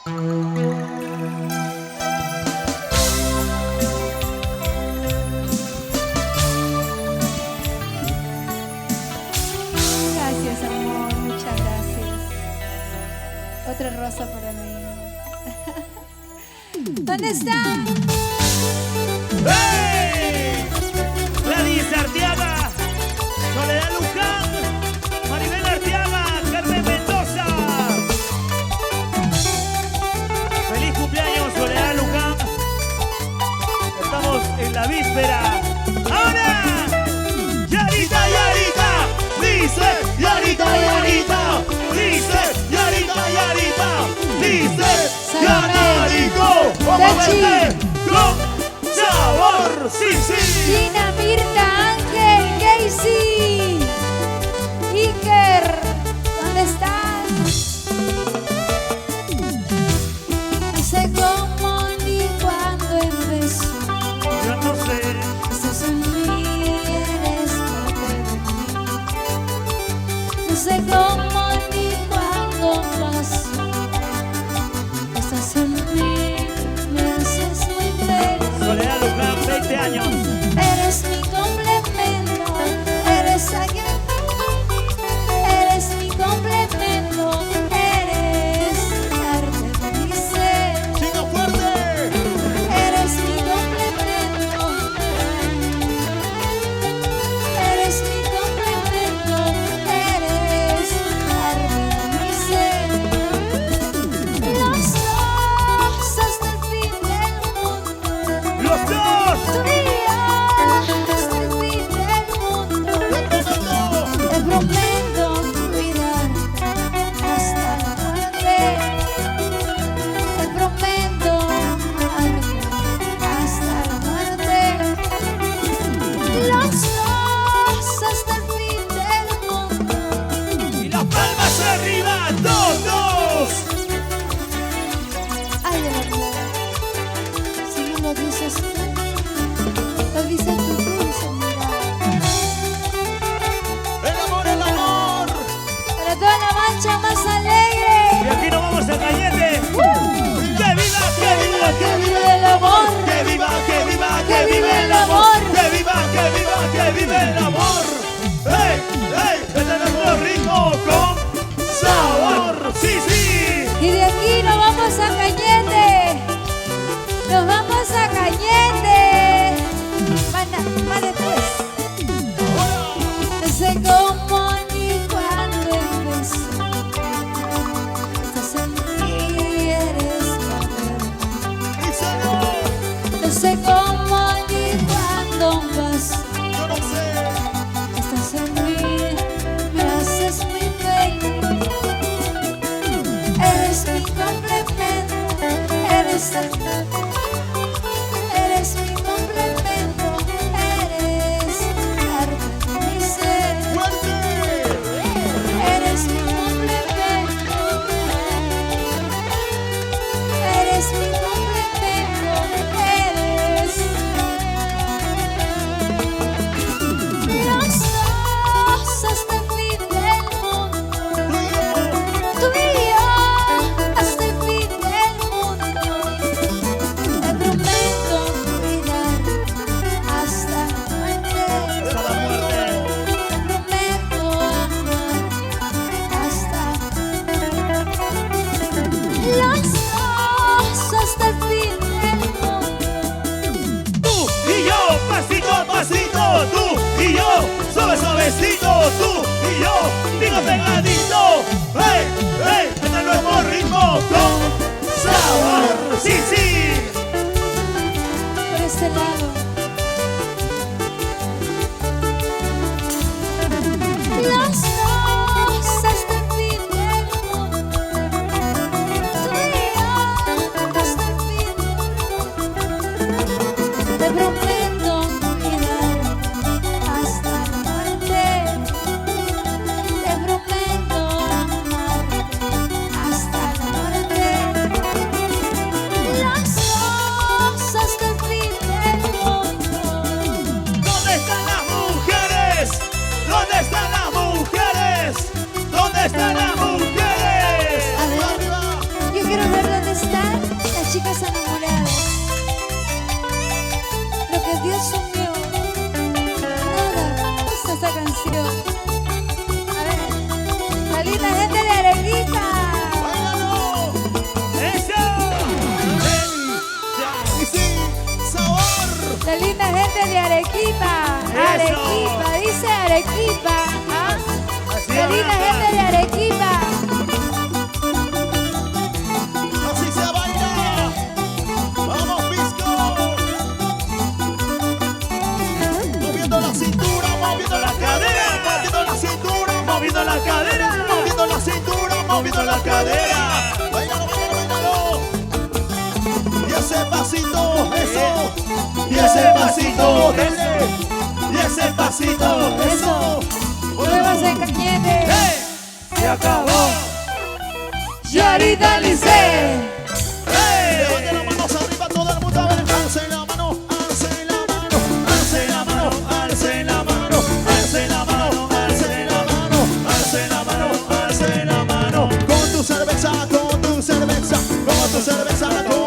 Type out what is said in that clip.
Gracias, amor, muchas gracias. Otra rosa para mí. ¿Dónde están? ¡Hey! Gladys Arteaga, Soledad Luján, Maribel Arteaga, Carmen Mendoza. Feliz cumpleaños, Soledad Luján. Estamos en la víspera. ¡Ahora! ¡Yarita, Yarita! ¡Dice! ¡Yarita, Yarita! ¡Dice! ¡Yarita, Yarita! ¡Dice! ¡Yanarito! ¡Vamos a verte con sabor! ¡Sí, sí! Gina, Mirta, Ángel, Casey, Iker, ¿dónde están? No sé cómo ni cuándo empezó. Yo no sé. Este sonreír eres parte de mí. No sé cómo ni cuándo pasó. Este sonreír me haces muy feliz. Soledad Luján, 20 años. Eres mi complemento, eres alguien, eres mi complemento, eres parte de mi ser. ¡Chico fuerte! Eres mi complemento, eres mi complemento, eres parte de mi ser. Los dos hasta el fin del mundo. ¡Los dos! Tu día hasta el fin del mundo. Te prometo cuidarte hasta la muerte. Te prometo amarte hasta la muerte. Los dos hasta el fin del mundo. ¡Y las palmas arriba! ¡Todos! Ay, de verdad, si no lo dices tú, lo dice tu dulce mirada. ¡El amor, el amor! Para toda la mancha más alegre. Y aquí nos vamos a Cañete. ¡Que viva, que viva, que viva! El amor. ¡Que viva, que viva, Que viva el amor. ¡Que viva, que viva, que viva el amor! ¡Hey, hey! Este es nuestro ritmo con sabor. ¡Sí, sí! Y de aquí nos vamos a Cañete. Nos vamos a Cañete. Más después. No sé cómo ni cuándo empezó. Esta sonrisa eres parte de mí. ¡Díselo! No sé cómo ni cuándo pasó. ¡Yo no sé! Esta sonrisa me haces muy feliz. Eres mi complemento, eres mi complemento, eres parte de mi ser. ¡Fuerte! Eres mi complemento, eres mi complemento, eres los dos hasta el fin del mundo. Tu vida hasta el fin del mundo. Te prometo cuidar hasta la muerte. ¡Hasta la muerte! Te prometo amar hasta los dos hasta el fin del mundo. Tú y yo, pasito a pasito, tú y yo, suave suavecito, tú y yo, digo pegadito, hey, hey, este es nuestro ritmo con sabor, sí, sí. Por este lado. Los dos hasta el fin del mundo. Tu vida hasta el fin del mundo. Te prometo cuidar hasta la muerte. Te prometo amar de Arequipa. Eso. Arequipa, dice Arequipa. ¿Ah? Así ¡Qué linda arranca. gente de Arequipa! Así se baila. Vamos, Pisco. Moviendo la cintura, moviendo la cadera, moviendo la cintura, Moviendo la cadera. moviendo la cintura, moviendo la cadera. Bailalo, bailalo, bailalo. Y ese pasito, eso. Y ese pasito, ese. Y ese pasito, eso. Muévase cañete. ¡Hey! Se acabó. Yarita Lice. Levante las manos arriba, todo el mundo a ver. Alce la mano, alce la mano, Alce la mano, alce la mano, alce la mano, alce la mano, alce la mano, alce la mano. con tu cerveza, con tu cerveza, con tu cerveza, con